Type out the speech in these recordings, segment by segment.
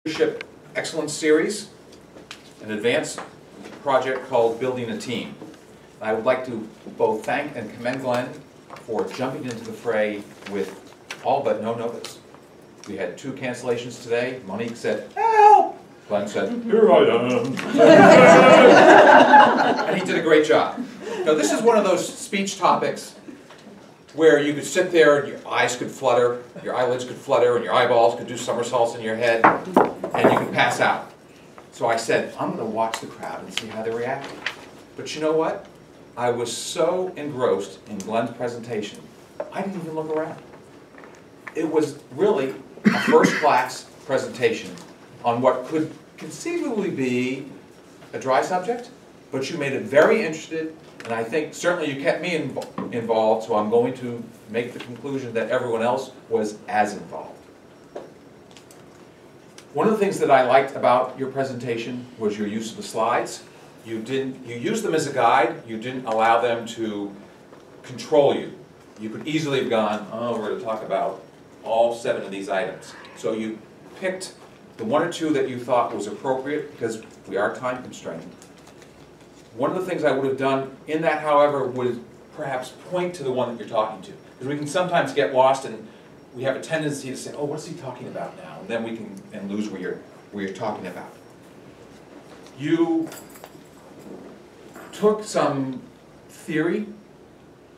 Leadership Excellence Series, an advanced project called Building a Team. I would like to both thank and commend Glenn for jumping into the fray with all but no notice. We had 2 cancellations today. Monique said, "Help!" Glenn said, "Here I am." And he did a great job. Now this is one of those speech topics where you could sit there and your eyes could flutter, your eyelids could flutter, and your eyeballs could do somersaults in your head, and you could pass out. So I said, I'm going to watch the crowd and see how they react. But you know what? I was so engrossed in Glenn's presentation, I didn't even look around. It was really a first-class presentation on what could conceivably be a dry subject, but you made it very interesting, and I think certainly you kept me involved, so I'm going to make the conclusion that everyone else was as involved. One of the things that I liked about your presentation was your use of the slides. You used them as a guide. You didn't allow them to control you. You could easily have gone, oh, we're going to talk about all 7 of these items. So you picked the 1 or 2 that you thought was appropriate because we are time constrained. One of the things I would have done in that, however, was perhaps point to the one that you're talking to. Because we can sometimes get lost and we have a tendency to say, oh, what's he talking about now? And then we can lose where you're talking about. You took some theory,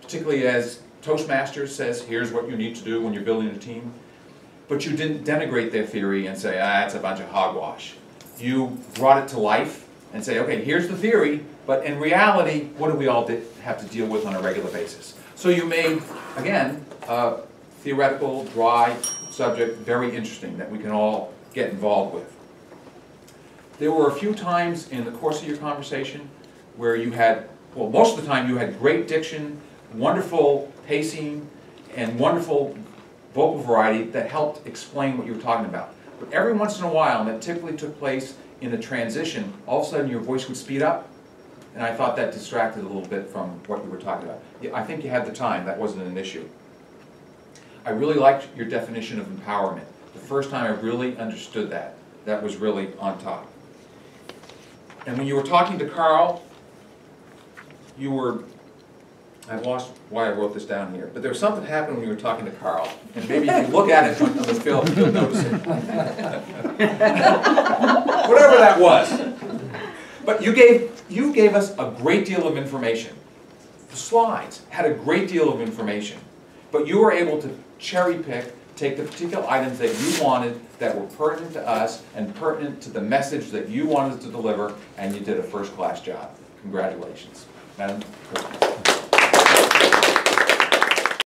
particularly as Toastmasters says, here's what you need to do when you're building a team. But you didn't denigrate their theory and say, ah, it's a bunch of hogwash. You brought it to life and say, okay, here's the theory, but in reality, what do we all have to deal with on a regular basis? So you made, again, a theoretical, dry subject very interesting that we can all get involved with. There were a few times in the course of your conversation where you had, well, most of the time you had great diction, wonderful pacing, and wonderful vocal variety that helped explain what you were talking about. But every once in a while, and that typically took place in a transition, all of a sudden your voice would speed up, and I thought that distracted a little bit from what you were talking about. I think you had the time, that wasn't an issue. I really liked your definition of empowerment. The first time I really understood that, that was really on top. And when you were talking to Carl, you were, I lost why I wrote this down here, but there was something happened when you were talking to Carl, and maybe if you look at it on the film, you'll notice it. Whatever that was. But you gave us a great deal of information. The slides had a great deal of information, but you were able to cherry pick, take the particular items that you wanted that were pertinent to us and pertinent to the message that you wanted to deliver, and you did a first-class job. Congratulations. Madam President.